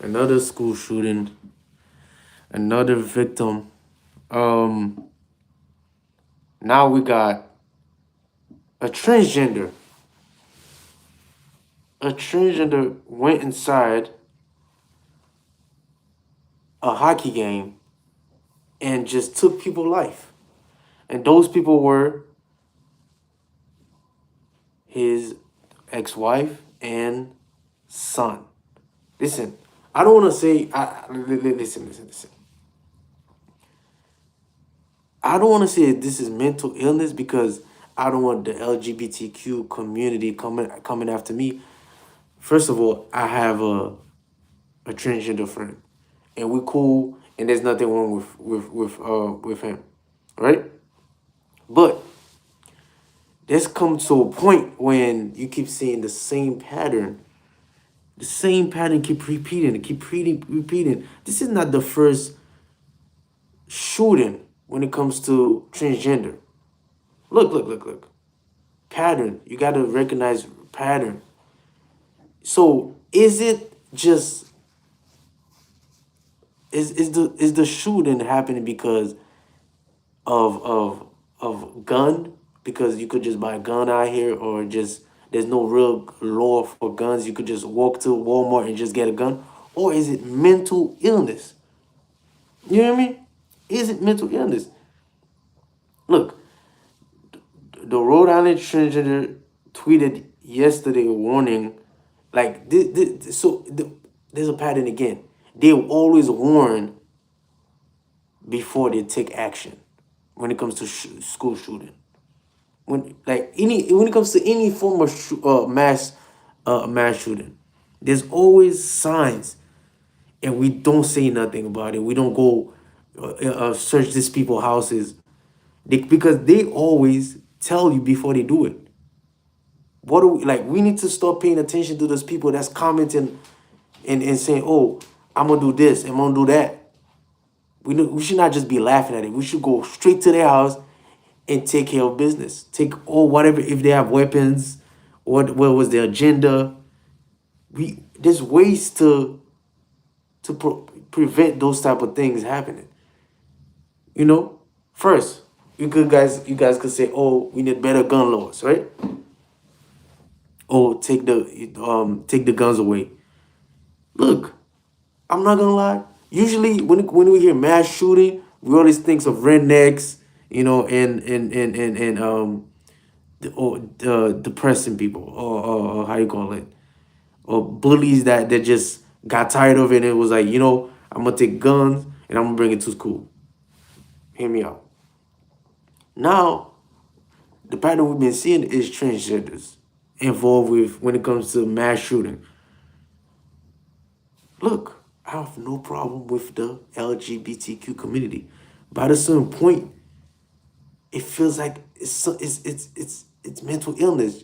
Another school shooting, another victim. Um, Now we got a transgender. A transgender went inside a hockey game and just took people's life. And those people were his ex-wife and son. Listen, I don't want to say. Listen. I don't want to say this is mental illness because I don't want the LGBTQ community coming after me. First of all, I have a transgender friend, and we're cool, and there's nothing wrong with him, right? But there's come to a point when you keep seeing the same pattern keep repeating, repeating. This is not the first shooting when it comes to transgender. Look. Pattern. You got to recognize pattern. So is it just is the shooting happening because of gun? Because you could just buy a gun out here, or just there's no real law for guns. You could just walk to Walmart and just get a gun, or is it mental illness? You know what I mean? Is it mental illness? Look, the Rhode Island transgender tweeted yesterday warning, like there's a pattern again. They always warn before they take action when it comes to school shooting. When it comes to any form of mass shooting, there's always signs, and we don't say nothing about it. We don't go search these people houses, because they always tell you before they do it. What do we like? We need to start paying attention to those people that's commenting and saying, "Oh, I'm gonna do this, I'm gonna do that." We should not just be laughing at it. We should go straight to their house and take care of business. Take all whatever, if they have weapons, what was their agenda. There's ways to prevent those type of things happening. You know, first you guys could say, "Oh, we need better gun laws," right? Oh, take the guns away. Look, I'm not gonna lie. Usually, when we hear mass shooting, we always think of rednecks, and depressing people, or how you call it, or bullies that just got tired of it and it was like, I'm gonna take guns and I'm gonna bring it to school. Hear me out. Now, the pattern we've been seeing is transgenders involved with when it comes to mass shooting. Look, I have no problem with the LGBTQ community, but at a certain point, it feels like it's mental illness.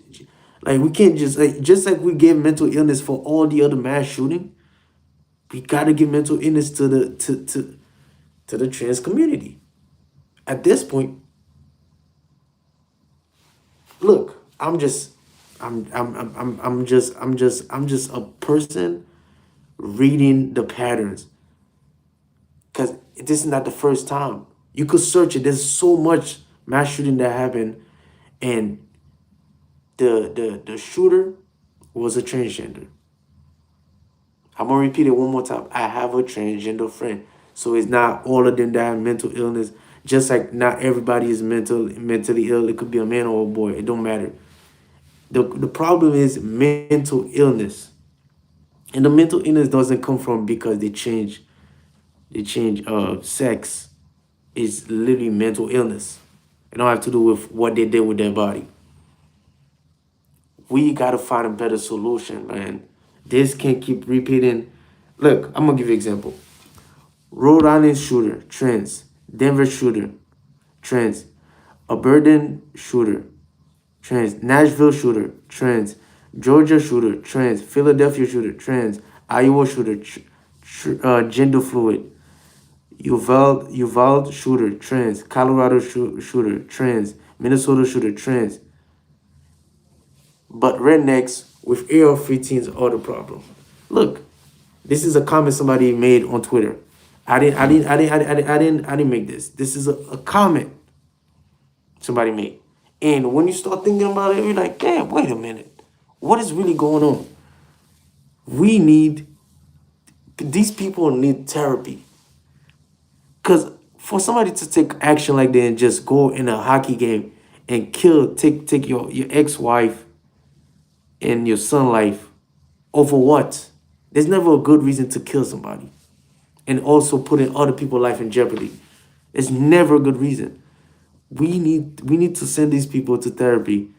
Like we can't just like we gave mental illness for all the other mass shooting, we gotta give mental illness to the trans community. At this point, look, I'm just a person reading the patterns, because this is not the first time. You could search it. There's so much mass shooting that happened, and the shooter was a transgender. I'm gonna repeat it one more time. I have a transgender friend, so it's not all of them that have mental illness. Just like not everybody is mentally ill. It could be a man or a boy. It don't matter. The problem is mental illness, and the mental illness doesn't come from because they change sex. It's literally mental illness. It don't have to do with what they did with their body. We gotta find a better solution, man. This can't keep repeating. Look, I'm gonna give you an example. Rhode Island shooter, trans. Denver shooter, trans. Aberdan shooter, trans. Nashville shooter, trans. Georgia shooter, trans. Philadelphia shooter, trans. Iowa shooter, gender fluid. Uvalde shooter, trans. Colorado shooter, trans. Minnesota shooter, trans. But rednecks with AR-15s are the problem. Look, This is a comment somebody made on Twitter. I didn't make this. This is a comment somebody made. And when you start thinking about it, you're like, damn, wait a minute. What is really going on? We need, these people need therapy. Because for somebody to take action like that and just go in a hockey game and take your ex-wife and your son life over what? There's never a good reason to kill somebody. And also putting other people's life in jeopardy. It's never a good reason. We need to send these people to therapy.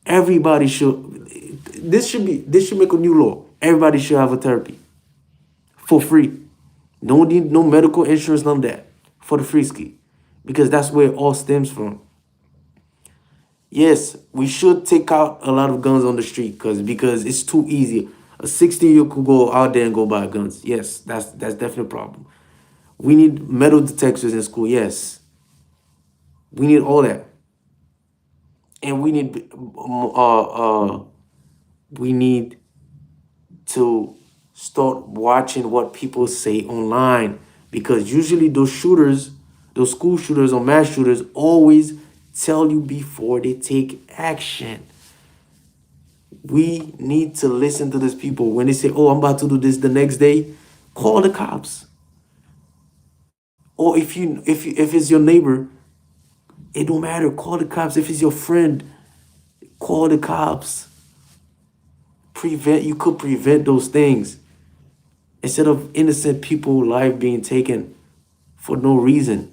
Everybody should, this should make a new law. Everybody should have a therapy for free. No need, no medical insurance, none of that. For the free ski. Because that's where it all stems from. Yes, we should take out a lot of guns on the street because it's too easy. A 16-year-old could go out there and go buy guns. Yes, that's definitely a problem. We need metal detectors in school. Yes, we need all that, and we need to start watching what people say online because usually those shooters, those school shooters or mass shooters, always tell you before they take action. We need to listen to these people when they say, "Oh, I'm about to do this the next day." Call the cops. Or if it's your neighbor, it don't matter. Call the cops. If it's your friend, call the cops. You could prevent those things instead of innocent people life being taken for no reason.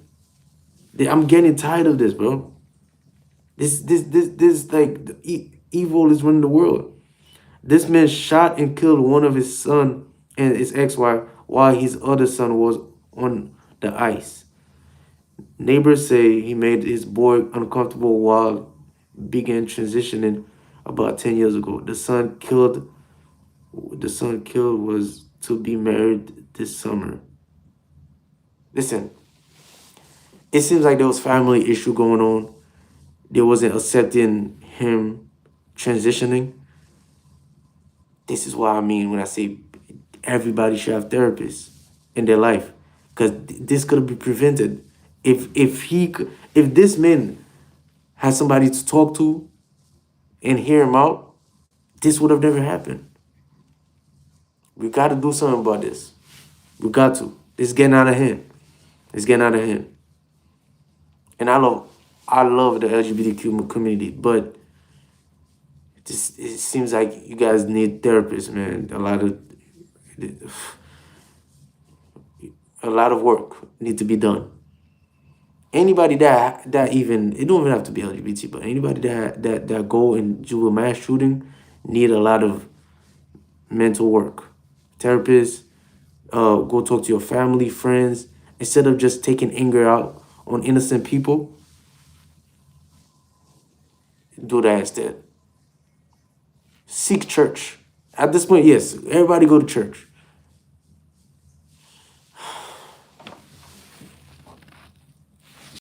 I'm getting tired of this, bro. This like evil is running the world. This man shot and killed one of his son and his ex-wife while his other son was on the ice. Neighbors say he made his boy uncomfortable while began transitioning about 10 years ago. The son killed was to be married this summer. Listen, it seems like there was family issue going on. They wasn't accepting him transitioning. This is what I mean when I say everybody should have therapists in their life, because this could have been prevented if this man had somebody to talk to and hear him out. This would have never happened. We got to do something about this. We got to. It's getting out of hand. It's getting out of hand. And I love the LGBTQ community, but it seems like you guys need therapists, man. A lot of work need to be done. Anybody that even, it don't even have to be LGBT, but anybody that go and do a mass shooting need a lot of mental work. Therapists, go talk to your family, friends, instead of just taking anger out on innocent people. Do that instead. Seek church. At this point, yes, everybody go to church.